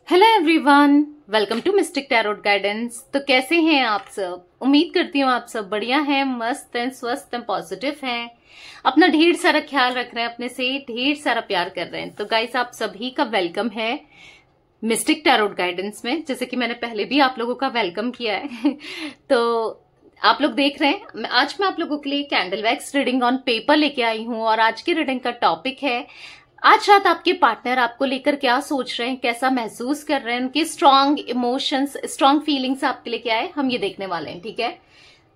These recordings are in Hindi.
Hello everyone, welcome to mystic tarot guidance. तो कैसे हैं आप सब? उम्मीद करती हूँ आप सब बढ़िया हैं, मस्त हैं, स्वस्थ हैं, पॉजिटिव हैं, अपना ढेर सारा ख्याल रख रहे हैं, अपने से ढेर सारा प्यार कर रहे हैं। तो गाइस, आप सभी का वेलकम है मिस्टिक टैरोट गाइडेंस में, जैसे कि मैंने पहले भी आप लोगों का वेलकम किया है। तो आप लोग देख रहे हैं, आज मैं आप लोगों के लिए candle wax reading on paper लेके आई हूँ। और आज की रीडिंग का टॉपिक है, आज रात आपके पार्टनर आपको लेकर क्या सोच रहे हैं, कैसा महसूस कर रहे हैं, उनके स्ट्रांग इमोशंस, स्ट्रांग फीलिंग्स आपके लिए क्या है, हम ये देखने वाले हैं। ठीक है,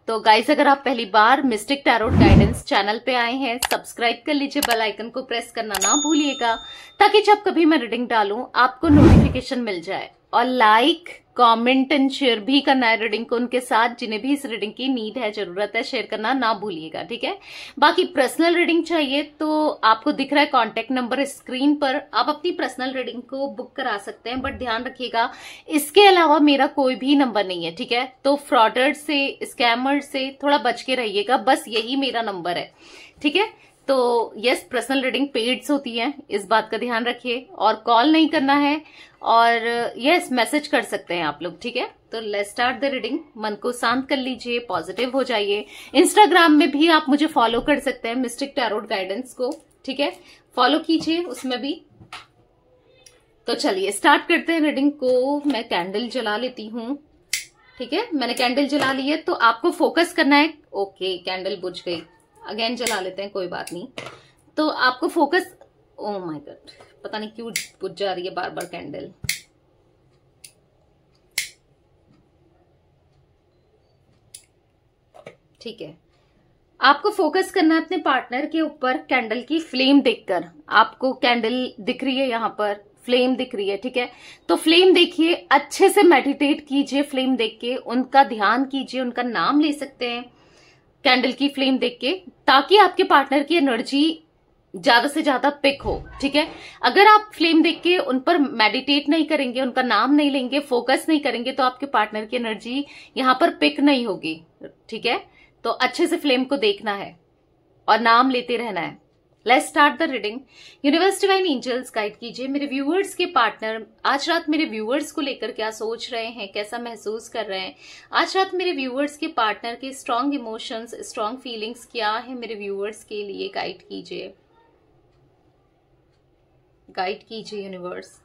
तो गाइस, अगर आप पहली बार मिस्टिक टैरोट गाइडेंस चैनल पे आए हैं, सब्सक्राइब कर लीजिए, बेल आइकन को प्रेस करना ना भूलिएगा, ताकि जब कभी मैं रीडिंग डालूं आपको नोटिफिकेशन मिल जाए। और लाइक, कमेंट एंड शेयर भी करना है रीडिंग को उनके साथ, जिन्हें भी इस रीडिंग की नीड है, जरूरत है, शेयर करना ना भूलिएगा। ठीक है, बाकी पर्सनल रीडिंग चाहिए तो आपको दिख रहा है कांटेक्ट नंबर स्क्रीन पर, आप अपनी पर्सनल रीडिंग को बुक करा सकते हैं। बट ध्यान रखिएगा, इसके अलावा मेरा कोई भी नंबर नहीं है। ठीक है, तो फ्रॉडर से, स्कैमर से थोड़ा बच के रहिएगा, बस यही मेरा नंबर है। ठीक है, तो यस, पर्सनल रीडिंग पेड्स होती है, इस बात का ध्यान रखिए, और कॉल नहीं करना है, और यस, मैसेज कर सकते हैं आप लोग। ठीक है, तो लेट्स स्टार्ट द रीडिंग। मन को शांत कर लीजिए, पॉजिटिव हो जाइए। इंस्टाग्राम में भी आप मुझे फॉलो कर सकते हैं, मिस्टिक टैरोट गाइडेंस को। ठीक है, फॉलो कीजिए उसमें भी। तो चलिए स्टार्ट करते हैं रीडिंग को। मैं कैंडल जला लेती हूँ। ठीक है, मैंने कैंडल जला ली है, तो आपको फोकस करना है। ओके, कैंडल बुझ गई, अगेन जला लेते हैं, कोई बात नहीं। तो आपको फोकस, ओ माय गॉड, पता नहीं क्यों बुझ जा रही है बार बार कैंडल। ठीक है, आपको फोकस करना है अपने पार्टनर के ऊपर, कैंडल की फ्लेम देखकर। आपको कैंडल दिख रही है, यहाँ पर फ्लेम दिख रही है। ठीक है, तो फ्लेम देखिए, अच्छे से मेडिटेट कीजिए, फ्लेम देख के उनका ध्यान कीजिए, उनका नाम ले सकते हैं कैंडल की फ्लेम देख के, ताकि आपके पार्टनर की एनर्जी ज्यादा से ज्यादा पिक हो। ठीक है, अगर आप फ्लेम देख के उन पर मेडिटेट नहीं करेंगे, उनका नाम नहीं लेंगे, फोकस नहीं करेंगे, तो आपके पार्टनर की एनर्जी यहां पर पिक नहीं होगी। ठीक है, तो अच्छे से फ्लेम को देखना है और नाम लेते रहना है। Let's start the reading. Universe, divine angels guide कीजिए मेरे व्यूअर्स के पार्टनर आज रात मेरे व्यूअर्स को लेकर क्या सोच रहे हैं, कैसा महसूस कर रहे हैं। आज रात मेरे व्यूअर्स के पार्टनर के स्ट्रांग इमोशंस, स्ट्रांग फीलिंग्स क्या है मेरे व्यूअर्स के लिए, गाइड कीजिए, गाइड कीजिए यूनिवर्स।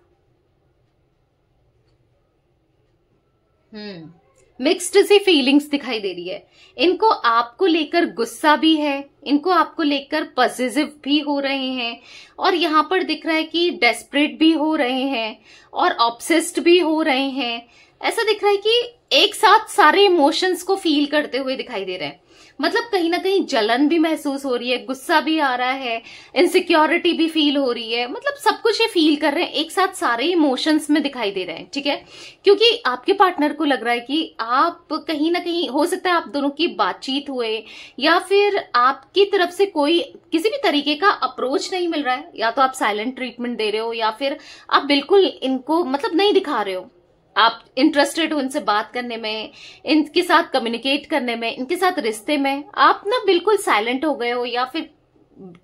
मिक्स्ड सी फीलिंग्स दिखाई दे रही है। इनको आपको लेकर गुस्सा भी है, इनको आपको लेकर पॉजिटिव भी हो रहे हैं, और यहाँ पर दिख रहा है कि डेस्परेट भी हो रहे हैं और ऑब्सेस्ड भी हो रहे हैं। ऐसा दिख रहा है कि एक साथ सारे इमोशंस को फील करते हुए दिखाई दे रहे हैं। मतलब कहीं ना कहीं जलन भी महसूस हो रही है, गुस्सा भी आ रहा है, इनसिक्योरिटी भी फील हो रही है, मतलब सब कुछ ये फील कर रहे हैं, एक साथ सारे इमोशंस में दिखाई दे रहे हैं। ठीक है, क्योंकि आपके पार्टनर को लग रहा है कि आप कहीं ना कहीं, हो सकता है आप दोनों की बातचीत हुए, या फिर आपकी तरफ से कोई किसी भी तरीके का अप्रोच नहीं मिल रहा है, या तो आप साइलेंट ट्रीटमेंट दे रहे हो, या फिर आप बिल्कुल इनको मतलब नहीं दिखा रहे हो, आप इंटरेस्टेड हो इनसे बात करने में, इनके साथ कम्युनिकेट करने में, इनके साथ रिश्ते में, आप ना बिल्कुल साइलेंट हो गए हो, या फिर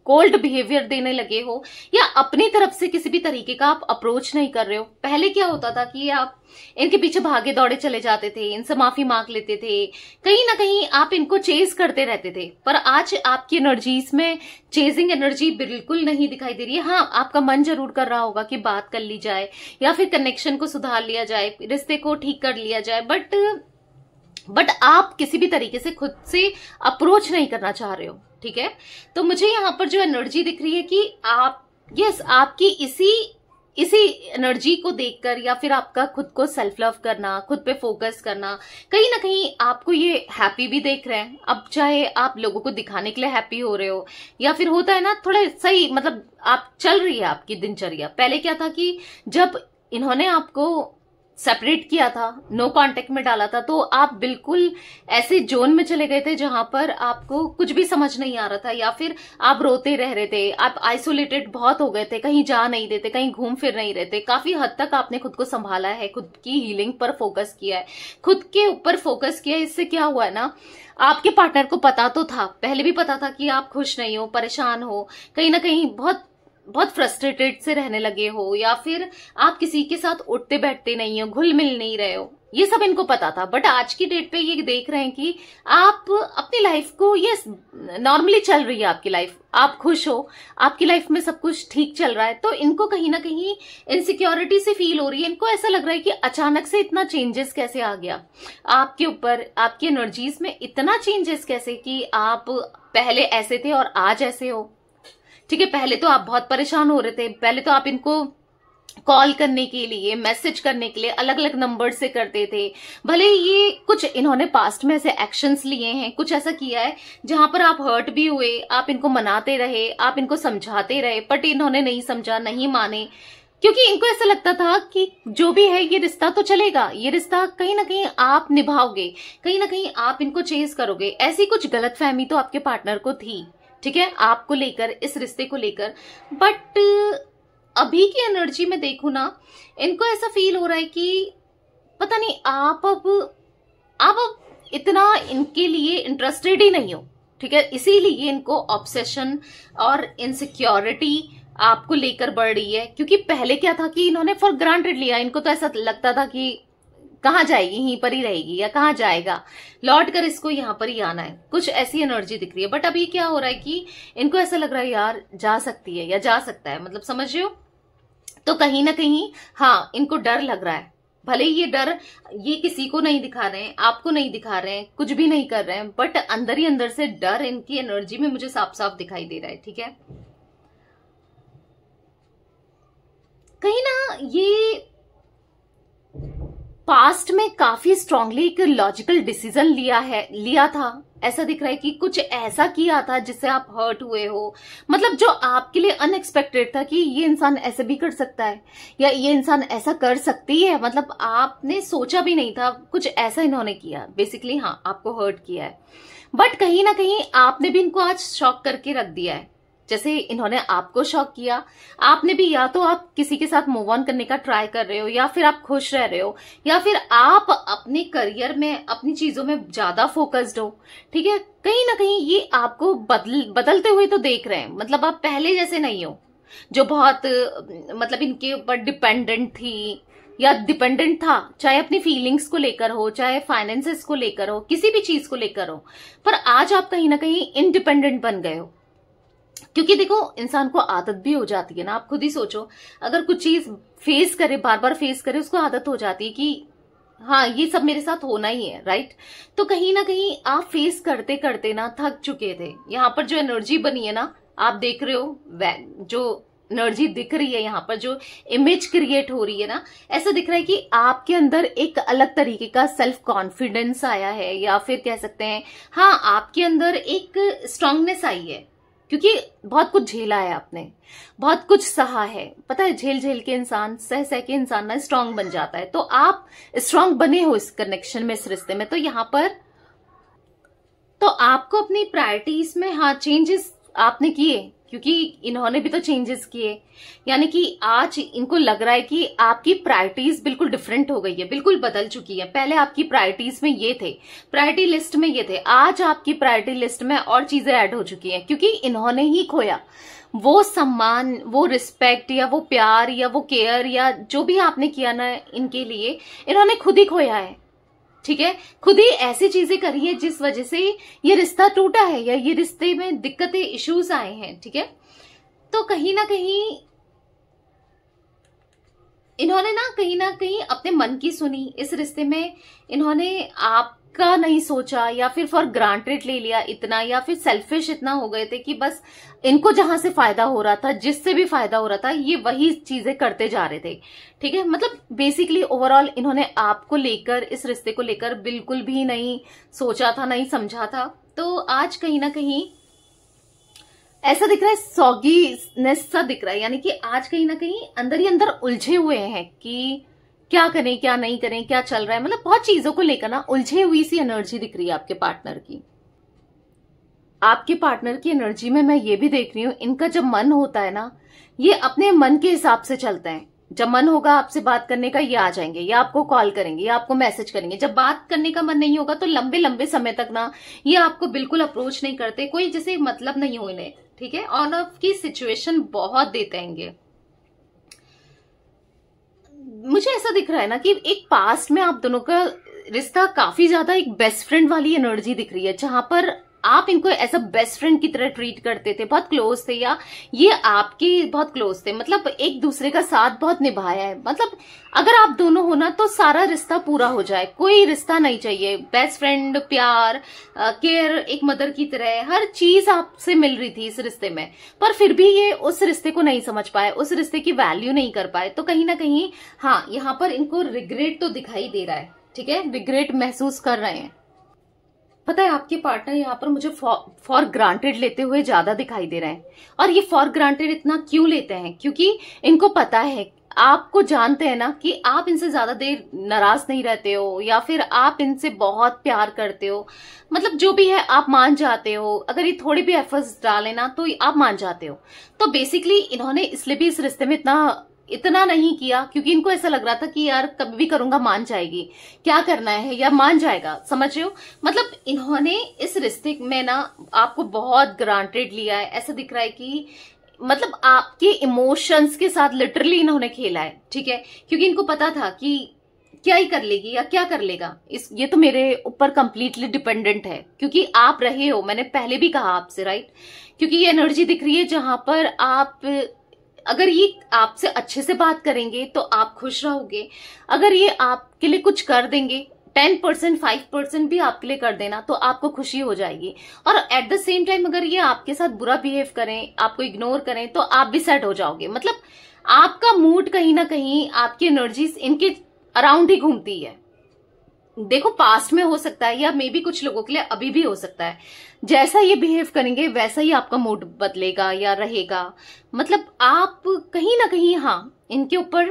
कोल्ड बिहेवियर देने लगे हो, या अपनी तरफ से किसी भी तरीके का आप अप्रोच नहीं कर रहे हो। पहले क्या होता था कि आप इनके पीछे भागे दौड़े चले जाते थे, इनसे माफी मांग लेते थे, कहीं ना कहीं आप इनको चेज करते रहते थे। पर आज आपकी एनर्जीज में चेजिंग एनर्जी बिल्कुल नहीं दिखाई दे रही है। हाँ, आपका मन जरूर कर रहा होगा कि बात कर ली जाए, या फिर कनेक्शन को सुधार लिया जाए, रिश्ते को ठीक कर लिया जाए, बट आप किसी भी तरीके से खुद से अप्रोच नहीं करना चाह रहे हो। ठीक है, तो मुझे यहाँ पर जो एनर्जी दिख रही है कि आप, यस, आपकी इसी एनर्जी को देखकर, या फिर आपका खुद को सेल्फ लव करना, खुद पे फोकस करना, कहीं ना कहीं आपको ये हैप्पी भी देख रहे हैं। अब चाहे आप लोगों को दिखाने के लिए हैप्पी हो रहे हो, या फिर होता है ना थोड़ा सही, मतलब आप चल रही है आपकी दिनचर्या। पहले क्या था कि जब इन्होंने आपको सेपरेट किया था, नो कांटेक्ट में डाला था, तो आप बिल्कुल ऐसे जोन में चले गए थे जहां पर आपको कुछ भी समझ नहीं आ रहा था, या फिर आप रोते रह रहे थे, आप आइसोलेटेड बहुत हो गए थे, कहीं जा नहीं देते, कहीं घूम फिर नहीं रहते। काफी हद तक आपने खुद को संभाला है, खुद की हीलिंग पर फोकस किया है, खुद के ऊपर फोकस किया है। इससे क्या हुआ है ना, आपके पार्टनर को पता तो था, पहले भी पता था कि आप खुश नहीं हो, परेशान हो, कहीं ना कहीं बहुत बहुत फ्रस्ट्रेटेड से रहने लगे हो, या फिर आप किसी के साथ उठते बैठते नहीं हो, घुल मिल नहीं रहे हो, ये सब इनको पता था। बट आज की डेट पे ये देख रहे हैं कि आप अपनी लाइफ को, ये नॉर्मली चल रही है आपकी लाइफ, आप खुश हो, आपकी लाइफ में सब कुछ ठीक चल रहा है, तो इनको कहीं ना कहीं इनसिक्योरिटी से फील हो रही है। इनको ऐसा लग रहा है कि अचानक से इतना चेंजेस कैसे आ गया आपके ऊपर, आपकी एनर्जीज में इतना चेंजेस कैसे, कि आप पहले ऐसे थे और आज ऐसे हो। ठीक है, पहले तो आप बहुत परेशान हो रहे थे, पहले तो आप इनको कॉल करने के लिए, मैसेज करने के लिए अलग अलग नंबर से करते थे। भले ये कुछ इन्होंने पास्ट में ऐसे एक्शंस लिए हैं, कुछ ऐसा किया है जहां पर आप हर्ट भी हुए, आप इनको मनाते रहे, आप इनको समझाते रहे, बट इन्होंने नहीं समझा, नहीं माने, क्योंकि इनको ऐसा लगता था कि जो भी है ये रिश्ता तो चलेगा, ये रिश्ता कहीं ना कहीं आप निभाओगे, कहीं ना कहीं आप इनको चेज करोगे। ऐसी कुछ गलतफहमी तो आपके पार्टनर को थी, ठीक है, आपको लेकर, इस रिश्ते को लेकर। बट अभी की एनर्जी में देखूं ना, इनको ऐसा फील हो रहा है कि पता नहीं आप अब इतना इनके लिए इंटरेस्टेड ही नहीं हो। ठीक है, इसीलिए इनको ऑब्सेशन और इनसिक्योरिटी आपको लेकर बढ़ रही है। क्योंकि पहले क्या था कि इन्होंने फॉर ग्रांटेड लिया, इनको तो ऐसा लगता था कि कहाँ जाएगी, यहीं पर ही रहेगी, या कहाँ जाएगा, लौट कर इसको यहाँ पर ही आना है, कुछ ऐसी एनर्जी दिख रही है। बट अभी क्या हो रहा है कि इनको ऐसा लग रहा है यार जा सकती है या जा सकता है, मतलब समझ रहे हो। तो कहीं ना कहीं हाँ, इनको डर लग रहा है। भले ये डर ये किसी को नहीं दिखा रहे हैं, आपको नहीं दिखा रहे हैं, कुछ भी नहीं कर रहे हैं, बट अंदर ही अंदर से डर इनकी एनर्जी में मुझे साफ साफ दिखाई दे रहा है। ठीक है, कहीं ना ये पास्ट में काफी स्ट्रांगली एक लॉजिकल डिसीजन लिया था। ऐसा दिख रहा है कि कुछ ऐसा किया था जिससे आप हर्ट हुए हो, मतलब जो आपके लिए अनएक्सपेक्टेड था कि ये इंसान ऐसे भी कर सकता है, या ये इंसान ऐसा कर सकती है, मतलब आपने सोचा भी नहीं था, कुछ ऐसा इन्होंने किया। बेसिकली हाँ, आपको हर्ट किया है, बट कहीं ना कहीं आपने भी इनको आज शॉक करके रख दिया है। जैसे इन्होंने आपको शॉक किया, आपने भी, या तो आप किसी के साथ मूव ऑन करने का ट्राई कर रहे हो, या फिर आप खुश रह रहे हो, या फिर आप अपने करियर में, अपनी चीजों में ज्यादा फोकस्ड हो। ठीक है, कहीं ना कहीं ये आपको बदलते हुए तो देख रहे हैं, मतलब आप पहले जैसे नहीं हो, जो बहुत मतलब इनके ऊपर डिपेंडेंट थी या डिपेंडेंट था, चाहे अपनी फीलिंग्स को लेकर हो, चाहे फाइनेंसेस को लेकर हो, किसी भी चीज को लेकर हो। पर आज आप कहीं ना कहीं इंडिपेंडेंट बन गए हो। क्योंकि देखो, इंसान को आदत भी हो जाती है ना, आप खुद ही सोचो, अगर कुछ चीज फेस करे, बार बार फेस करे, उसको आदत हो जाती है कि हाँ ये सब मेरे साथ होना ही है, राइट। तो कहीं ना कहीं आप फेस करते करते ना थक चुके थे। यहाँ पर जो एनर्जी बनी है ना, आप देख रहे हो, जो एनर्जी दिख रही है यहाँ पर, जो इमेज क्रिएट हो रही है ना, ऐसा दिख रहा है कि आपके अंदर एक अलग तरीके का सेल्फ कॉन्फिडेंस आया है, या फिर कह सकते हैं हाँ, आपके अंदर एक स्ट्रांगनेस आई है। क्योंकि बहुत कुछ झेला है आपने, बहुत कुछ सहा है। पता है, झेल झेल के इंसान, सह सह के इंसान ना स्ट्रांग बन जाता है। तो आप स्ट्रांग बने हो इस कनेक्शन में, इस रिश्ते में। तो यहाँ पर तो आपको अपनी प्रायोरिटीज में हाँ चेंजेस आपने किए, क्योंकि इन्होंने भी तो चेंजेस किए। यानी कि आज इनको लग रहा है कि आपकी प्रायोरिटीज बिल्कुल डिफरेंट हो गई है, बिल्कुल बदल चुकी है। पहले आपकी प्रायोरिटीज में ये थे, प्रायोरिटी लिस्ट में ये थे, आज आपकी प्रायोरिटी लिस्ट में और चीजें ऐड हो चुकी हैं। क्योंकि इन्होंने ही खोया वो सम्मान, वो रिस्पेक्ट, या वो प्यार, या वो केयर, या जो भी आपने किया ना इनके लिए, इन्होंने खुद ही खोया है। ठीक है, खुद ही ऐसी चीजें करी है जिस वजह से ये रिश्ता टूटा है, या ये रिश्ते में दिक्कतें, इश्यूज आए हैं। ठीक है, तो कहीं ना कहीं इन्होंने ना कहीं अपने मन की सुनी। इस रिश्ते में इन्होंने आपका नहीं सोचा, या फिर फॉर ग्रांटेड ले लिया इतना, या फिर सेल्फिश इतना हो गए थे कि बस इनको जहां से फायदा हो रहा था, जिससे भी फायदा हो रहा था, ये वही चीजें करते जा रहे थे। ठीक है, मतलब बेसिकली ओवरऑल इन्होंने आपको लेकर, इस रिश्ते को लेकर बिल्कुल भी नहीं सोचा था, नहीं समझा था। तो आज कहीं ना कहीं ऐसा दिख रहा है, सॉगीनेस सा दिख रहा है। यानी कि आज कहीं ना कहीं अंदर ही अंदर उलझे हुए हैं कि क्या करें, क्या नहीं करें, क्या चल रहा है, मतलब बहुत चीजों को लेकर ना उलझे हुई सी एनर्जी दिख रही है आपके पार्टनर की। आपके पार्टनर की एनर्जी में मैं ये भी देख रही हूँ, इनका जब मन होता है ना, ये अपने मन के हिसाब से चलते हैं। जब मन होगा आपसे बात करने का, ये आ जाएंगे, या आपको कॉल करेंगे, या आपको मैसेज करेंगे। जब बात करने का मन नहीं होगा तो लंबे लंबे समय तक ना ये आपको बिल्कुल अप्रोच नहीं करते, कोई जैसे मतलब नहीं हो इन्हें। ठीक है, ऑन ऑफ की सिचुएशन बहुत देते हैं। मुझे ऐसा दिख रहा है ना कि एक पास्ट में आप दोनों का रिश्ता काफी ज्यादा एक बेस्ट फ्रेंड वाली एनर्जी दिख रही है, जहां पर आप इनको ऐसा बेस्ट फ्रेंड की तरह ट्रीट करते थे, बहुत क्लोज थे, या ये आपके बहुत क्लोज थे, मतलब एक दूसरे का साथ बहुत निभाया है। मतलब अगर आप दोनों हो ना तो सारा रिश्ता पूरा हो जाए, कोई रिश्ता नहीं चाहिए, बेस्ट फ्रेंड, प्यार, केयर, एक मदर की तरह हर चीज आपसे मिल रही थी इस रिश्ते में, पर फिर भी ये उस रिश्ते को नहीं समझ पाए, उस रिश्ते की वैल्यू नहीं कर पाए। तो कहीं ना कहीं हाँ, यहाँ पर इनको रिग्रेट तो दिखाई दे रहा है, ठीक है, रिग्रेट महसूस कर रहे हैं। पता है आपके पार्टनर यहाँ पर मुझे फॉर ग्रांटेड लेते हुए ज्यादा दिखाई दे रहे हैं। और ये फॉर ग्रांटेड इतना क्यों लेते हैं? क्योंकि इनको पता है, आपको जानते हैं ना कि आप इनसे ज्यादा देर नाराज नहीं रहते हो, या फिर आप इनसे बहुत प्यार करते हो, मतलब जो भी है आप मान जाते हो। अगर ये थोड़े भी एफर्ट्स डाले ना तो आप मान जाते हो। तो बेसिकली इन्होंने इसलिए भी इस रिश्ते में इतना नहीं किया, क्योंकि इनको ऐसा लग रहा था कि यार कभी भी करूंगा मान जाएगी, क्या करना है या मान जाएगा, समझ रहे हो? मतलब इन्होंने इस रिश्ते में ना आपको बहुत ग्रांटेड लिया है। ऐसा दिख रहा है कि मतलब आपके इमोशंस के साथ लिटरली इन्होंने खेला है, ठीक है, क्योंकि इनको पता था कि क्या ही कर लेगी या क्या कर लेगा, ये तो मेरे ऊपर कंप्लीटली डिपेंडेंट है, क्योंकि आप रहे हो, मैंने पहले भी कहा आपसे, राइट? क्योंकि ये एनर्जी दिख रही है जहां पर आप, अगर ये आपसे अच्छे से बात करेंगे तो आप खुश रहोगे। अगर ये आपके लिए कुछ कर देंगे, 10%, 5% भी आपके लिए कर देना, तो आपको खुशी हो जाएगी। और एट द सेम टाइम अगर ये आपके साथ बुरा बिहेव करें, आपको इग्नोर करें, तो आप भी सेट हो जाओगे। मतलब आपका मूड कहीं ना कहीं, आपकी एनर्जीज इनके अराउंड ही घूमती है। देखो पास्ट में हो सकता है, या मे बी कुछ लोगों के लिए अभी भी हो सकता है। जैसा ये बिहेव करेंगे वैसा ही आपका मूड बदलेगा या रहेगा। मतलब आप कहीं ना कहीं हाँ, इनके ऊपर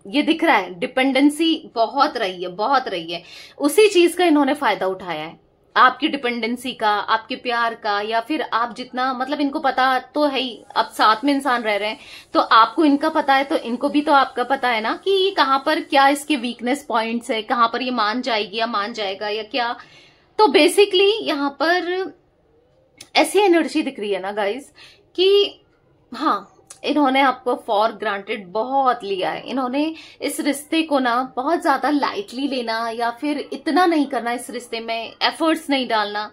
ये दिख रहा है डिपेंडेंसी बहुत रही है, बहुत रही है। उसी चीज का इन्होंने फायदा उठाया है, आपकी डिपेंडेंसी का, आपके प्यार का, या फिर आप जितना, मतलब इनको पता तो है ही, अब साथ में इंसान रह रहे हैं तो आपको इनका पता है, तो इनको भी तो आपका पता है ना कि ये कहाँ पर क्या इसके वीकनेस पॉइंट्स है, कहाँ पर ये मान जाएगी या मान जाएगा या क्या। तो बेसिकली यहाँ पर ऐसी एनर्जी दिख रही है ना गाइज कि हाँ, इन्होंने आपको फॉर ग्रांटेड बहुत लिया है। इन्होंने इस रिश्ते को ना बहुत ज्यादा लाइटली लेना, या फिर इतना नहीं करना इस रिश्ते में, एफर्ट्स नहीं डालना।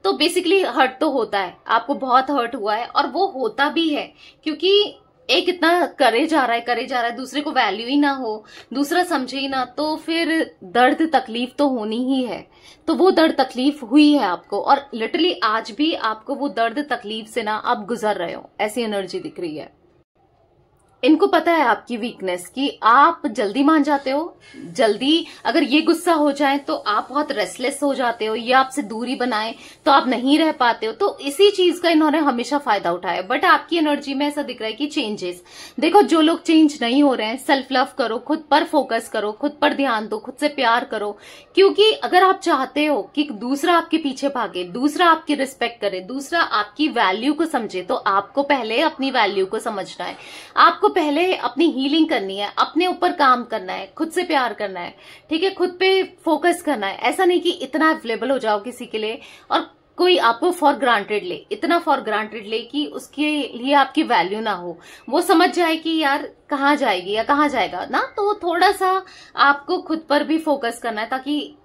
तो बेसिकली हर्ट तो होता है, आपको बहुत हर्ट हुआ है, और वो होता भी है क्योंकि एक इतना करे जा रहा है, दूसरे को वैल्यू ही ना हो, दूसरा समझे ही ना, तो फिर दर्द तकलीफ तो होनी ही है। तो वो दर्द तकलीफ हुई है आपको, और लिटरली आज भी आपको वो दर्द तकलीफ से ना आप गुजर रहे हो, ऐसी एनर्जी दिख रही है। इनको पता है आपकी वीकनेस कि आप जल्दी मान जाते हो, जल्दी अगर ये गुस्सा हो जाए तो आप बहुत रेस्टलेस हो जाते हो, ये आपसे दूरी बनाए तो आप नहीं रह पाते हो। तो इसी चीज का इन्होंने हमेशा फायदा उठाया। बट आपकी एनर्जी में ऐसा दिख रहा है कि चेंजेस, देखो जो लोग चेंज नहीं हो रहे हैं, सेल्फ लव करो, खुद पर फोकस करो, खुद पर ध्यान दो, खुद से प्यार करो। क्योंकि अगर आप चाहते हो कि दूसरा आपके पीछे भागे, दूसरा आपकी रिस्पेक्ट करे, दूसरा आपकी वैल्यू को समझे, तो आपको पहले अपनी वैल्यू को समझना है, आपको पहले अपनी हीलिंग करनी है, अपने ऊपर काम करना है, खुद से प्यार करना है, ठीक है, खुद पे फोकस करना है। ऐसा नहीं कि इतना अवेलेबल हो जाओ किसी के लिए और कोई आपको फॉर ग्रांटेड ले, इतना फॉर ग्रांटेड ले कि उसके लिए आपकी वैल्यू ना हो, वो समझ जाए कि यार कहाँ जाएगी या कहाँ जाएगा ना। तो थोड़ा सा आपको खुद पर भी फोकस करना है, ताकि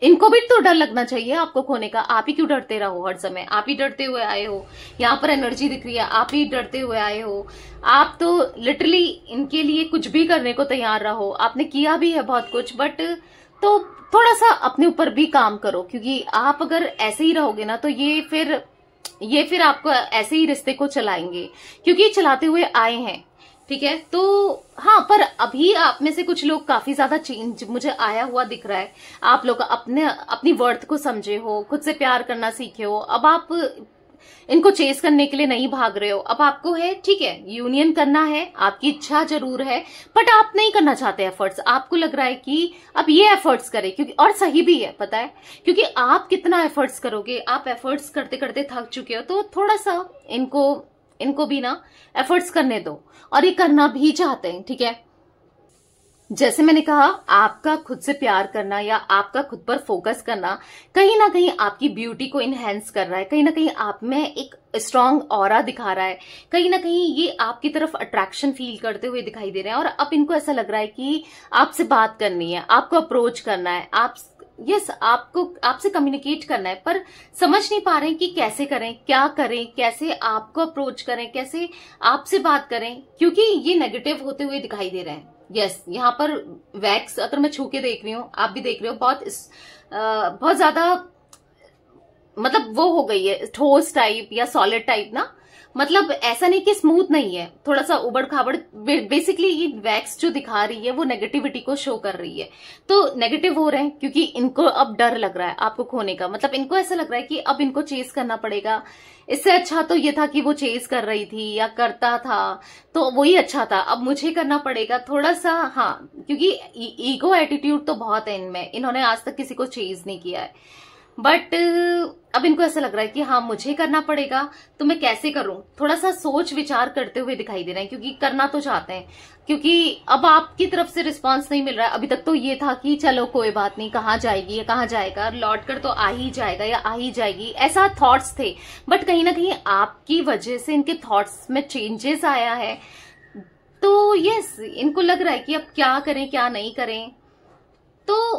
इनको भी तो डर लगना चाहिए आपको खोने का। आप ही क्यों डरते रहो हर समय? आप ही डरते हुए आए हो, यहाँ पर एनर्जी दिख रही है, आप ही डरते हुए आए हो। आप तो लिटरली इनके लिए कुछ भी करने को तैयार रहो, आपने किया भी है बहुत कुछ, बट तो थोड़ा सा अपने ऊपर भी काम करो, क्योंकि आप अगर ऐसे ही रहोगे ना तो ये फिर आपको ऐसे ही रिश्ते को चलाएंगे, क्योंकि चलाते हुए आए हैं, ठीक है। तो हाँ, पर अभी आप में से कुछ लोग काफी ज्यादा चेंज मुझे आया हुआ दिख रहा है। आप लोग अपनी वर्थ को समझे हो, खुद से प्यार करना सीखे हो। अब आप इनको चेस करने के लिए नहीं भाग रहे हो, अब आपको है, ठीक है, यूनियन करना है, आपकी इच्छा जरूर है, बट आप नहीं करना चाहते एफर्ट्स। आपको लग रहा है कि अब ये एफर्ट्स करें, क्योंकि और सही भी है, पता है, क्योंकि आप कितना एफर्ट्स करोगे, आप एफर्ट्स करते करते थक चुके हो। तो थोड़ा सा इनको भी ना एफर्ट्स करने दो, और ये करना भी चाहते हैं, ठीक है। जैसे मैंने कहा, आपका खुद से प्यार करना या आपका खुद पर फोकस करना कहीं ना कहीं आपकी ब्यूटी को इनहेंस कर रहा है, कहीं ना कहीं आप में एक स्ट्रांग ऑरा दिखा रहा है, कहीं ना कहीं ये आपकी तरफ अट्रैक्शन फील करते हुए दिखाई दे रहे हैं। और अब इनको ऐसा लग रहा है कि आपसे बात करनी है, आपको अप्रोच करना है, आपको आपसे कम्युनिकेट करना है, पर समझ नहीं पा रहे हैं कि कैसे करें, क्या करें, कैसे आपको अप्रोच करें, कैसे आपसे बात करें, क्योंकि ये नेगेटिव होते हुए दिखाई दे रहे हैं। यहाँ पर वैक्स अगर मैं छू के देख रही हूँ, आप भी देख रहे हो, बहुत ज्यादा मतलब वो हो गई है, ठोस टाइप या सॉलिड टाइप ना, मतलब ऐसा नहीं कि स्मूथ नहीं है, थोड़ा सा उबड़ खाबड़। बेसिकली ये वैक्स जो दिखा रही है वो नेगेटिविटी को शो कर रही है। तो नेगेटिव हो रहे हैं क्योंकि इनको अब डर लग रहा है आपको खोने का, मतलब इनको ऐसा लग रहा है कि अब इनको चेस करना पड़ेगा। इससे अच्छा तो ये था कि वो चेस कर रही थी या करता था तो वही अच्छा था, अब मुझे करना पड़ेगा थोड़ा सा। हाँ, क्योंकि ईगो एटीट्यूड तो बहुत है इनमें, इन्होंने आज तक किसी को चेज नहीं किया है, बट अब इनको ऐसा लग रहा है कि हाँ मुझे करना पड़ेगा, तो मैं कैसे करूं, थोड़ा सा सोच विचार करते हुए दिखाई दे रहे हैं, क्योंकि करना तो चाहते हैं, क्योंकि अब आपकी तरफ से रिस्पांस नहीं मिल रहा है। अभी तक तो ये था कि चलो कोई बात नहीं, कहाँ जाएगी या कहाँ जाएगा, लौट कर तो आ ही जाएगा या आ ही जाएगी, ऐसा थॉट्स थे। बट कहीं ना कहीं आपकी वजह से इनके थॉट्स में चेंजेस आया है। तो यस, इनको लग रहा है कि अब क्या करें क्या नहीं करें। तो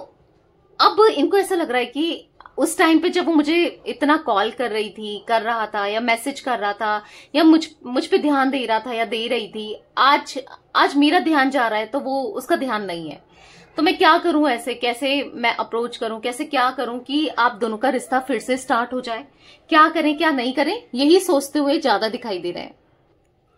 अब इनको ऐसा लग रहा है कि उस टाइम पे जब वो मुझे इतना कॉल कर रही थी, कर रहा था, या मैसेज कर रहा था, या मुझ पे ध्यान दे रहा था या दे रही थी, आज मेरा ध्यान जा रहा है तो वो उसका ध्यान नहीं है। तो मैं क्या करूं, ऐसे कैसे मैं अप्रोच करूं, कैसे क्या करूं कि आप दोनों का रिश्ता फिर से स्टार्ट हो जाए, क्या करें क्या नहीं करें, यही सोचते हुए ज्यादा दिखाई दे रहे हैं।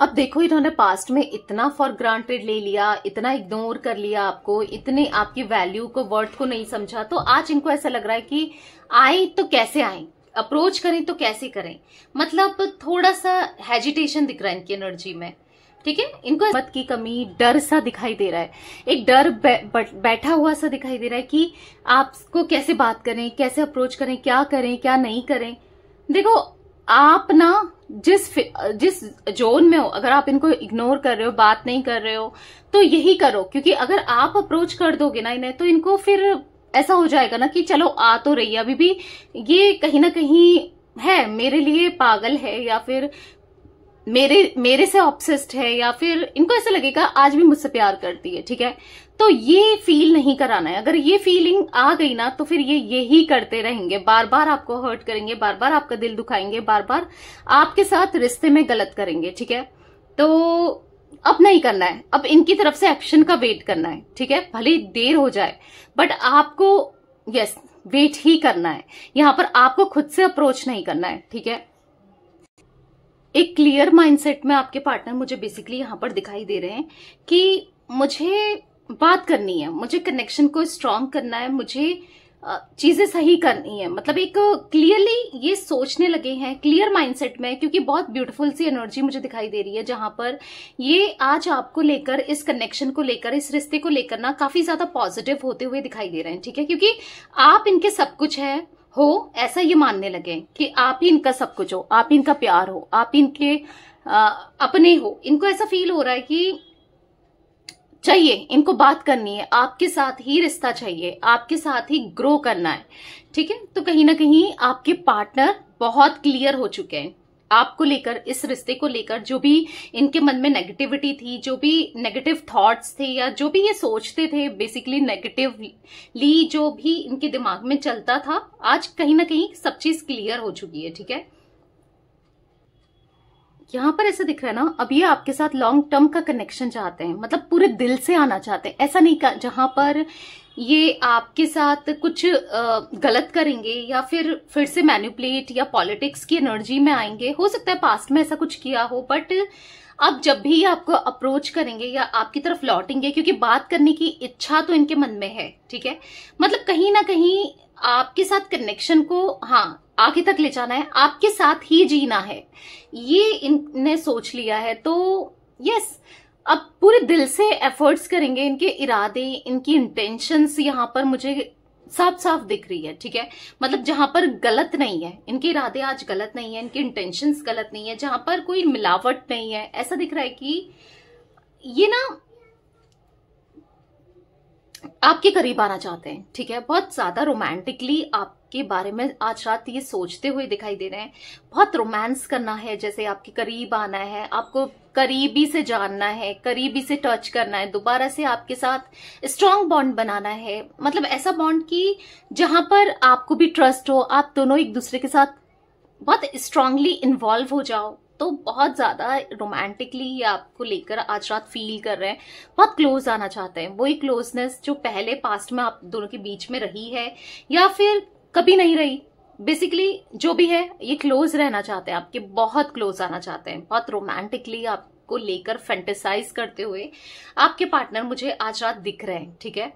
अब देखो, इन्होंने पास्ट में इतना फॉर ग्रांटेड ले लिया, इतना इग्नोर कर लिया आपको, इतने आपकी वैल्यू को, वर्थ को नहीं समझा। तो आज इनको ऐसा लग रहा है कि आए तो कैसे आए, अप्रोच करें तो कैसे करें, मतलब थोड़ा सा हेजिटेशन दिख रहा है इनकी एनर्जी में। ठीक है, इनको हिम्मत की कमी, डर सा दिखाई दे रहा है, एक डर बैठा हुआ सा दिखाई दे रहा है कि आपको कैसे बात करें, कैसे अप्रोच करें, क्या करें क्या नहीं करें। देखो, आप ना जिस जोन में हो, अगर आप इनको इग्नोर कर रहे हो, बात नहीं कर रहे हो, तो यही करो, क्योंकि अगर आप अप्रोच कर दोगे ना इन्हें, तो इनको फिर ऐसा हो जाएगा ना कि चलो आ तो रही है, अभी भी ये कहीं ना कहीं है मेरे लिए पागल है, या फिर मेरे से ऑब्सेस्ड है, या फिर इनको ऐसा लगेगा आज भी मुझसे प्यार करती है। ठीक है, तो ये फील नहीं कराना है। अगर ये फीलिंग आ गई ना, तो फिर ये यही करते रहेंगे, बार बार आपको हर्ट करेंगे, बार बार आपका दिल दुखाएंगे, बार बार आपके साथ रिश्ते में गलत करेंगे। ठीक है, तो अब नहीं करना है, अब इनकी तरफ से एक्शन का वेट करना है। ठीक है, भले देर हो जाए, बट आपको यस वेट ही करना है। यहां पर आपको खुद से अप्रोच नहीं करना है। ठीक है, एक क्लियर माइंडसेट में आपके पार्टनर मुझे बेसिकली यहां पर दिखाई दे रहे हैं कि मुझे बात करनी है, मुझे कनेक्शन को स्ट्रांग करना है, मुझे चीजें सही करनी है, मतलब एक क्लियरली ये सोचने लगे हैं, क्लियर माइंडसेट में, क्योंकि बहुत ब्यूटीफुल सी एनर्जी मुझे दिखाई दे रही है, जहां पर ये आज आपको लेकर, इस कनेक्शन को लेकर, इस रिश्ते को लेकर ना काफी ज्यादा पॉजिटिव होते हुए दिखाई दे रहे हैं। ठीक है, क्योंकि आप इनके सब कुछ है हो, ऐसा ये मानने लगे कि आप ही इनका सब कुछ हो, आप ही इनका प्यार हो, आप इनके अपने हो। इनको ऐसा फील हो रहा है कि चाहिए, इनको बात करनी है, आपके साथ ही रिश्ता चाहिए, आपके साथ ही ग्रो करना है। ठीक है, तो कहीं ना कहीं आपके पार्टनर बहुत क्लियर हो चुके हैं आपको लेकर, इस रिश्ते को लेकर। जो भी इनके मन में नेगेटिविटी थी, जो भी नेगेटिव थॉट्स थे, या जो भी ये सोचते थे बेसिकली नेगेटिवली, जो भी इनके दिमाग में चलता था, आज कहीं ना कहीं सब चीज क्लियर हो चुकी है। ठीक है, यहाँ पर ऐसा दिख रहा है ना, अब ये आपके साथ लॉन्ग टर्म का कनेक्शन चाहते हैं, मतलब पूरे दिल से आना चाहते हैं। ऐसा नहीं जहां पर ये आपके साथ कुछ गलत करेंगे, या फिर से मैनिपुलेट या पॉलिटिक्स की एनर्जी में आएंगे। हो सकता है पास्ट में ऐसा कुछ किया हो, बट अब जब भी आपको अप्रोच करेंगे या आपकी तरफ लौटेंगे, क्योंकि बात करने की इच्छा तो इनके मन में है। ठीक है, मतलब कहीं ना कहीं आपके साथ कनेक्शन को आगे तक ले जाना है, आपके साथ ही जीना है, ये इनने सोच लिया है। तो यस, अब पूरे दिल से एफर्ट्स करेंगे। इनके इरादे, इनकी इंटेंशंस यहाँ पर मुझे साफ साफ दिख रही है। ठीक है, मतलब जहां पर गलत नहीं है, इनके इरादे आज गलत नहीं है, इनके इंटेंशंस गलत नहीं है, जहां पर कोई मिलावट नहीं है। ऐसा दिख रहा है कि ये ना आपके करीब आना चाहते हैं, ठीक है। बहुत ज्यादा रोमांटिकली आपके बारे में आज रात ये सोचते हुए दिखाई दे रहे हैं। बहुत रोमांस करना है, जैसे आपके करीब आना है, आपको करीबी से जानना है, करीबी से टच करना है, दोबारा से आपके साथ स्ट्रांग बॉन्ड बनाना है। मतलब ऐसा बॉन्ड कि जहां पर आपको भी ट्रस्ट हो, आप दोनों एक दूसरे के साथ बहुत स्ट्रांगली इन्वॉल्व हो जाओ। तो बहुत ज्यादा रोमांटिकली ये आपको लेकर आज रात फील कर रहे हैं, बहुत क्लोज आना चाहते हैं। वही क्लोजनेस जो पहले पास्ट में आप दोनों के बीच में रही है या फिर कभी नहीं रही, बेसिकली जो भी है ये क्लोज रहना चाहते हैं, आपके बहुत क्लोज आना चाहते हैं। बहुत रोमांटिकली आपको लेकर फैंटेसाइज करते हुए आपके पार्टनर मुझे आज रात दिख रहे हैं, ठीक है।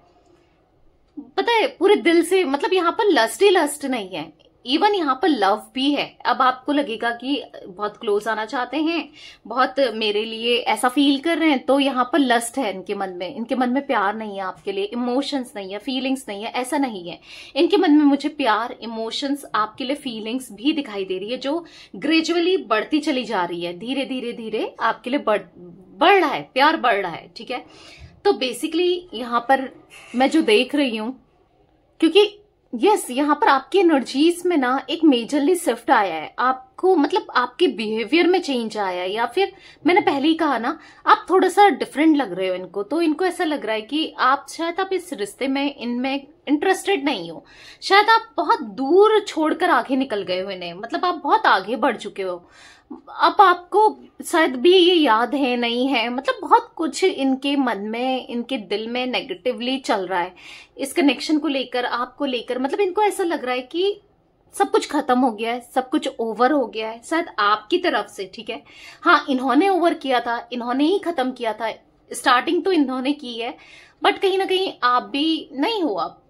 पता है पूरे दिल से, मतलब यहाँ पर लस्ट ही लस्ट नहीं है, इवन यहाँ पर लव भी है। अब आपको लगेगा कि बहुत क्लोज आना चाहते हैं, बहुत मेरे लिए ऐसा फील कर रहे हैं, तो यहाँ पर लस्ट है इनके मन में। इनके मन में प्यार नहीं है आपके लिए, इमोशंस नहीं है, फीलिंग्स नहीं है, ऐसा नहीं है। इनके मन में मुझे प्यार, इमोशंस, आपके लिए फीलिंग्स भी दिखाई दे रही है, जो ग्रेजुअली बढ़ती चली जा रही है। धीरे धीरे धीरे आपके लिए बढ़ रहा है, प्यार बढ़ रहा है, ठीक है। तो बेसिकली यहाँ पर मैं जो देख रही हूं, क्योंकि यहाँ पर आपकी एनर्जीज में ना एक मेजरली शिफ्ट आया है। आपको मतलब आपके बिहेवियर में चेंज आया है, या फिर मैंने पहले ही कहा ना, आप थोड़ा सा डिफरेंट लग रहे हो इनको। तो इनको ऐसा लग रहा है कि आप शायद आप इस रिश्ते में, इनमें इंटरेस्टेड नहीं हो। शायद आप बहुत दूर छोड़कर आगे निकल गए हो इन्हें, मतलब आप बहुत आगे बढ़ चुके हो। अब आपको शायद भी ये याद है नहीं है, मतलब बहुत कुछ इनके मन में, इनके दिल में नेगेटिवली चल रहा है इस कनेक्शन को लेकर, आपको लेकर। मतलब इनको ऐसा लग रहा है कि सब कुछ खत्म हो गया है, सब कुछ ओवर हो गया है, शायद आपकी तरफ से, ठीक है। हाँ, इन्होंने ओवर किया था, इन्होंने ही खत्म किया था, स्टार्टिंग तो इन्होंने की है, बट कहीं ना कहीं आप भी नहीं हो, आप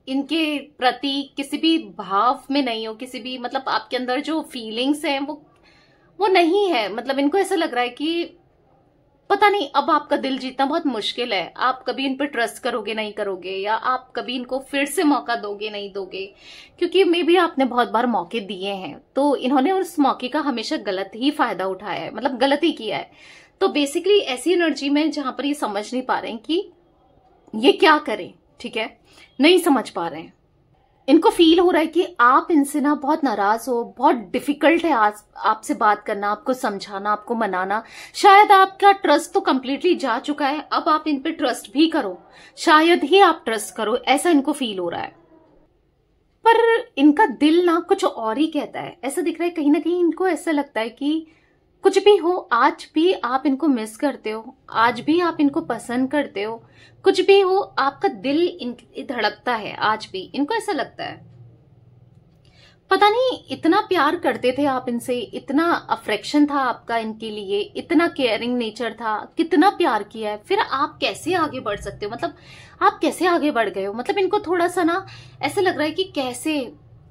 इनके प्रति किसी भी भाव में नहीं हो, किसी भी, मतलब आपके अंदर जो फीलिंग्स हैं वो नहीं है। मतलब इनको ऐसा लग रहा है कि पता नहीं, अब आपका दिल जीतना बहुत मुश्किल है। आप कभी इन पर ट्रस्ट करोगे नहीं करोगे, या आप कभी इनको फिर से मौका दोगे नहीं दोगे, क्योंकि मे भी आपने बहुत बार मौके दिए हैं, तो इन्होंने उस मौके का हमेशा गलत ही फायदा उठाया है, मतलब गलत ही किया है। तो बेसिकली ऐसी एनर्जी में जहां पर ये समझ नहीं पा रहे हैं कि ये क्या करें, ठीक है, नहीं समझ पा रहे हैं। इनको फील हो रहा है कि आप इनसे ना बहुत नाराज हो, बहुत डिफिकल्ट है आज आपसे बात करना, आपको समझाना, आपको मनाना। शायद आपका ट्रस्ट तो कंप्लीटली जा चुका है, अब आप इन पे ट्रस्ट भी करो, शायद ही आप ट्रस्ट करो, ऐसा इनको फील हो रहा है। पर इनका दिल ना कुछ और ही कहता है। ऐसा दिख रहा है कहीं ना कहीं इनको ऐसा लगता है कि कुछ भी हो, आज भी आप इनको मिस करते हो, आज भी आप इनको पसंद करते हो, कुछ भी हो, आपका दिल धड़कता है आज भी। इनको ऐसा लगता है, पता नहीं इतना प्यार करते थे आप इनसे, इतना अफेक्शन था आपका इनके लिए, इतना केयरिंग नेचर था, कितना प्यार किया है, फिर आप कैसे आगे बढ़ सकते हो? मतलब आप कैसे आगे बढ़ गए हो? मतलब इनको थोड़ा सा ना ऐसा लग रहा है कि कैसे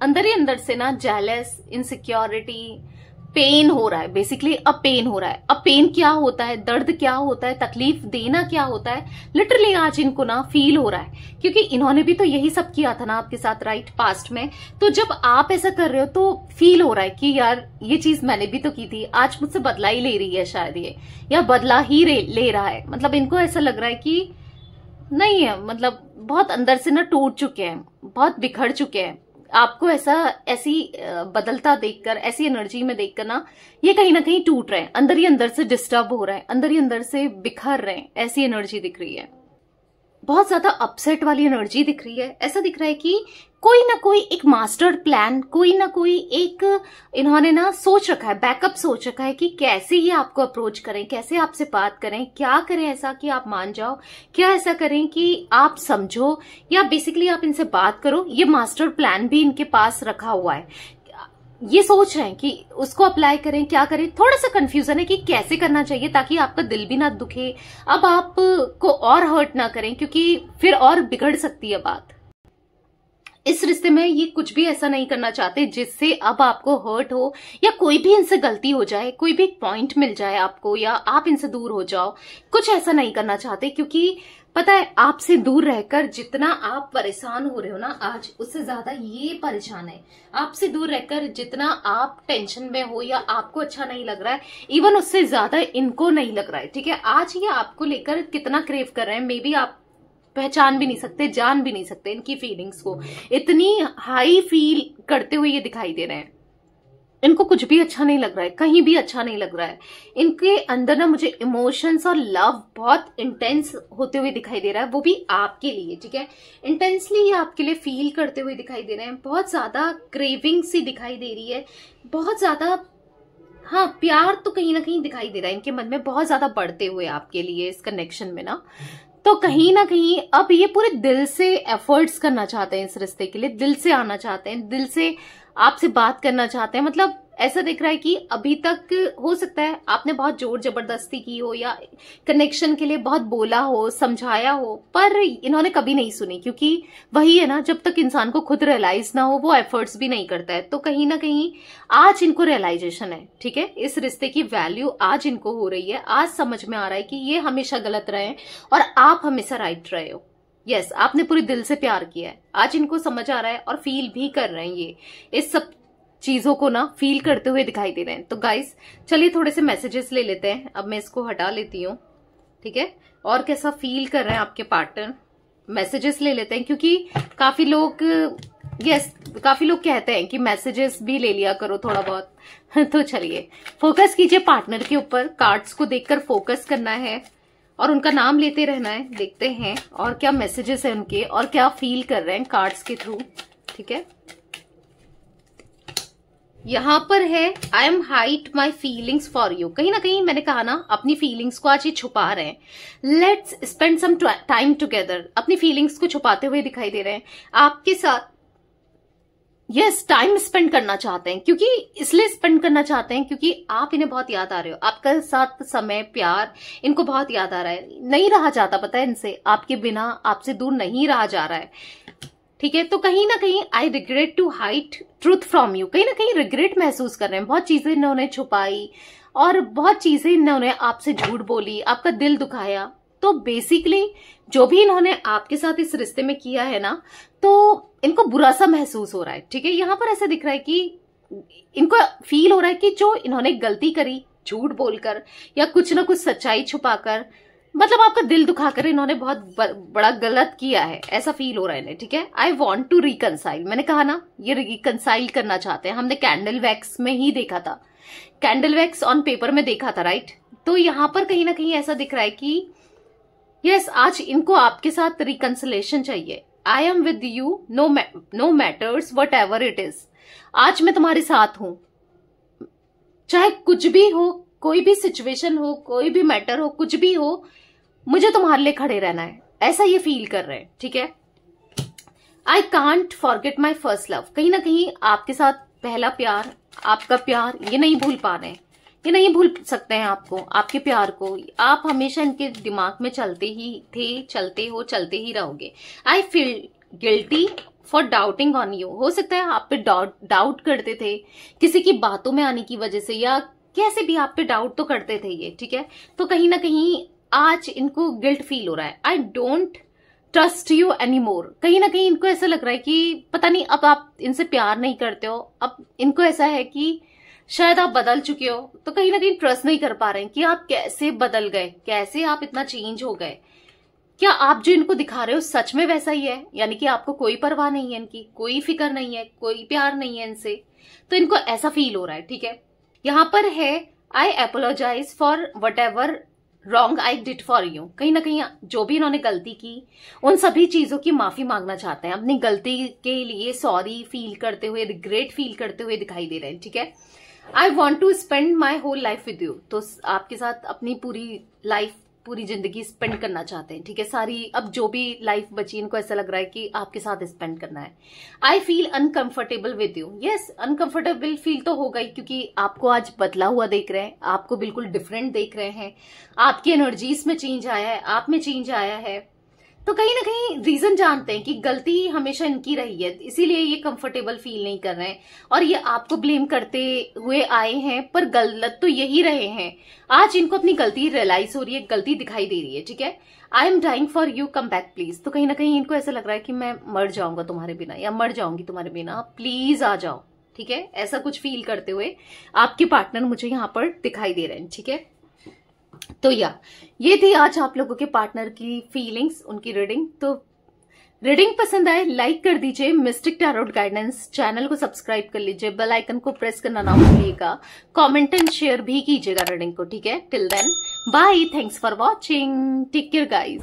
अंदर ही अंदर से ना जेलस, इनसिक्योरिटी, पेन हो रहा है। बेसिकली अब पेन हो रहा है। अब पेन क्या होता है, दर्द क्या होता है, तकलीफ देना क्या होता है, लिटरली आज इनको ना फील हो रहा है, क्योंकि इन्होंने भी तो यही सब किया था ना आपके साथ, राइट, पास्ट में। तो जब आप ऐसा कर रहे हो तो फील हो रहा है कि यार ये चीज मैंने भी तो की थी, आज मुझसे बदला ही ले रही है शायद ये, या बदला ही ले रहा है। मतलब इनको ऐसा लग रहा है कि नहीं है, मतलब बहुत अंदर से ना टूट चुके हैं, बहुत बिखर चुके हैं। आपको ऐसी बदलता देखकर, ऐसी एनर्जी में देखकर ना ये कहीं ना कहीं टूट रहे हैं, अंदर ही अंदर से डिस्टर्ब हो रहे हैं, अंदर ही अंदर से बिखर रहे हैं, ऐसी एनर्जी दिख रही है। बहुत ज्यादा अपसेट वाली एनर्जी दिख रही है। ऐसा दिख रहा है कि कोई ना कोई एक मास्टर प्लान, कोई ना कोई एक इन्होंने ना सोच रखा है, बैकअप सोच रखा है कि कैसे ये आपको अप्रोच करें, कैसे आपसे बात करें, क्या करें ऐसा कि आप मान जाओ, क्या ऐसा करें कि आप समझो, या बेसिकली आप इनसे बात करो। ये मास्टर प्लान भी इनके पास रखा हुआ है। ये सोच रहे हैं कि उसको अप्लाई करें, क्या करें। थोड़ा सा कंफ्यूजन है कि कैसे करना चाहिए ताकि आपका दिल भी ना दुखे, अब आपको और हर्ट ना करें, क्योंकि फिर और बिगड़ सकती है बात। इस रिश्ते में ये कुछ भी ऐसा नहीं करना चाहते जिससे अब आपको हर्ट हो, या कोई भी इनसे गलती हो जाए, कोई भी पॉइंट मिल जाए आपको, या आप इनसे दूर हो जाओ। कुछ ऐसा नहीं करना चाहते, क्योंकि पता है आपसे दूर रहकर जितना आप परेशान हो रहे हो ना आज, उससे ज्यादा ये परेशान है। आपसे दूर रहकर जितना आप टेंशन में हो या आपको अच्छा नहीं लग रहा है, इवन उससे ज्यादा इनको नहीं लग रहा है, ठीक है। आज ये आपको लेकर कितना क्रेव कर रहे हैं, मे बी आप पहचान भी नहीं सकते, जान भी नहीं सकते इनकी फीलिंग्स को। इतनी हाई फील करते हुए ये दिखाई दे रहे हैं। इनको कुछ भी अच्छा नहीं लग रहा है, कहीं भी अच्छा नहीं लग रहा है। इनके अंदर ना मुझे इमोशंस और लव बहुत इंटेंस होते हुए दिखाई दे रहा है, वो भी आपके लिए, ठीक है। इंटेंसली ये आपके लिए फील करते हुए दिखाई दे रहे हैं। बहुत ज्यादा क्रेविंग सी दिखाई दे रही है, बहुत ज्यादा, हाँ प्यार तो कहीं ना कहीं दिखाई दे रहा है इनके मन में बहुत ज्यादा बढ़ते हुए आपके लिए इस कनेक्शन में ना। तो कहीं ना कहीं अब ये पूरे दिल से एफर्ट्स करना चाहते हैं इस रिश्ते के लिए, दिल से आना चाहते हैं, दिल से आपसे बात करना चाहते हैं। मतलब ऐसा दिख रहा है कि अभी तक हो सकता है आपने बहुत जोर जबरदस्ती की हो या कनेक्शन के लिए बहुत बोला हो, समझाया हो, पर इन्होंने कभी नहीं सुनी। क्योंकि वही है ना, जब तक इंसान को खुद रियलाइज ना हो वो एफर्ट्स भी नहीं करता है। तो कहीं ना कहीं आज इनको रियलाइजेशन है, ठीक है, इस रिश्ते की वैल्यू आज इनको हो रही है। आज समझ में आ रहा है कि ये हमेशा गलत रहे हैं और आप हमेशा राइट रहे हो। यस, आपने पूरे दिल से प्यार किया है। आज इनको समझ आ रहा है और फील भी कर रहे हैं, ये इस सब चीजों को ना फील करते हुए दिखाई दे रहे हैं। तो गाइस चलिए थोड़े से मैसेजेस ले लेते हैं। अब मैं इसको हटा लेती हूँ, ठीक है, और कैसा फील कर रहे हैं आपके पार्टनर, मैसेजेस ले लेते हैं। क्योंकि काफी लोग काफी लोग कहते हैं कि मैसेजेस भी ले लिया करो थोड़ा बहुत। तो चलिए फोकस कीजिए पार्टनर के ऊपर, कार्ड्स को देखकर फोकस करना है और उनका नाम लेते रहना है। देखते हैं और क्या मैसेजेस है उनके और क्या फील कर रहे हैं कार्ड्स के थ्रू, ठीक है। यहां पर है I M hide my feelings for you. कहीं ना कहीं मैंने कहा ना, अपनी फीलिंग्स को आज ये छुपा रहे हैं। Let's spend some time together. अपनी फीलिंग्स को छुपाते हुए दिखाई दे रहे हैं आपके साथ। यस, टाइम स्पेंड करना चाहते हैं। क्योंकि इसलिए स्पेंड करना चाहते हैं क्योंकि आप इन्हें बहुत याद आ रहे हो। आपका साथ समय, प्यार इनको बहुत याद आ रहा है। नहीं रहा जाता, पता है, इनसे आपके बिना, आपसे दूर नहीं रहा जा रहा है, ठीक है। तो कहीं ना कहीं I regret to hide truth from you. कहीं ना कहीं रिग्रेट महसूस कर रहे हैं। बहुत चीजें इन्होंने छुपाई और बहुत चीजें इन्होंने आपसे झूठ बोली, आपका दिल दुखाया। तो बेसिकली जो भी इन्होंने आपके साथ इस रिश्ते में किया है ना, तो इनको बुरा सा महसूस हो रहा है, ठीक है। यहां पर ऐसा दिख रहा है कि इनको फील हो रहा है कि जो इन्होंने गलती करी झूठ बोलकर या कुछ ना कुछ सच्चाई छुपाकर, मतलब आपका दिल दुखाकर इन्होंने बहुत बड़ा गलत किया है, ऐसा फील हो रहा है इन्हें, ठीक है। I want to reconcile. मैंने कहा ना, ये रिकनसाइल करना चाहते हैं। हमने कैंडल वैक्स में ही देखा था, कैंडल वैक्स ऑन पेपर में देखा था, राइट। तो यहां पर कहीं ना कहीं ऐसा दिख रहा है कि यस, आज इनको आपके साथ रिकंसिलेशन चाहिए। I am with you know matters what ever it is. आज मैं तुम्हारे साथ हूं, चाहे कुछ भी हो, कोई भी सिचुएशन हो, कोई भी मैटर हो, कुछ भी हो, मुझे तुम्हारे लिए खड़े रहना है, ऐसा ये फील कर रहे हैं, ठीक है। I can't forget my first love. कहीं ना कहीं आपके साथ पहला प्यार, आपका प्यार, ये नहीं भूल पा रहे हैं, ये नहीं भूल सकते हैं आपको, आपके प्यार को। आप हमेशा इनके दिमाग में चलते ही थे, चलते हो, चलते ही रहोगे। I feel guilty for doubting on you. हो सकता है आप पे डाउट करते थे किसी की बातों में आने की वजह से, या कैसे भी आप पे डाउट तो करते थे ये, ठीक है। तो कहीं ना कहीं आज इनको गिल्ट फील हो रहा है। I don't trust you any more. कहीं ना कहीं इनको ऐसा लग रहा है कि पता नहीं अब आप इनसे प्यार नहीं करते हो। अब इनको ऐसा है कि शायद आप बदल चुके हो, तो कहीं ना कहीं ट्रस्ट नहीं कर पा रहे हैं कि आप कैसे बदल गए, कैसे आप इतना चेंज हो गए। क्या आप जो इनको दिखा रहे हो सच में वैसा ही है? यानी कि आपको कोई परवाह नहीं है इनकी, कोई फिक्र नहीं है, कोई प्यार नहीं है इनसे, तो इनको ऐसा फील हो रहा है, ठीक है। यहां पर है I apologise for whatever wrong I did for you. कहीं ना कहीं जो भी इन्होंने गलती की, उन सभी चीजों की माफी मांगना चाहते हैं। अपनी गलती के लिए सॉरी फील करते हुए, रिग्रेट फील करते हुए दिखाई दे रहे हैं, ठीक है। I want to spend my whole life with you. तो आपके साथ अपनी पूरी लाइफ, पूरी जिंदगी स्पेंड करना चाहते हैं, ठीक है। सारी अब जो भी लाइफ बची, इनको ऐसा लग रहा है कि आपके साथ स्पेंड करना है। I feel uncomfortable with you. Yes, uncomfortable feel तो होगा ही, क्योंकि आपको आज बदला हुआ देख रहे हैं, आपको बिल्कुल डिफरेंट देख रहे हैं, आपकी एनर्जीज में चेंज आया है, आप में चेंज आया है। तो कहीं ना कहीं रीजन जानते हैं कि गलती हमेशा इनकी रही है, इसीलिए ये कंफर्टेबल फील नहीं कर रहे हैं और ये आपको ब्लेम करते हुए आए हैं, पर गलत तो यही रहे हैं। आज इनको अपनी गलती रियलाइज हो रही है, गलती दिखाई दे रही है, ठीक है। I am dying for you, come back please. तो कहीं ना कहीं इनको ऐसा लग रहा है कि मैं मर जाऊंगा तुम्हारे बिना, या मर जाऊंगी तुम्हारे बिना, प्लीज आ जाओ, ठीक है। ऐसा कुछ फील करते हुए आपके पार्टनर मुझे यहाँ पर दिखाई दे रहे हैं, ठीक है। तो ये थी आज आप लोगों के पार्टनर की फीलिंग्स, उनकी रीडिंग। तो रीडिंग पसंद आए लाइक कर दीजिए, मिस्टिक टैरोट गाइडेंस चैनल को सब्सक्राइब कर लीजिए, बेल आइकन को प्रेस करना ना भूलिएगा, कमेंट एंड शेयर भी कीजिएगा रीडिंग को, ठीक है। Till then bye, thanks for watching, take care guys.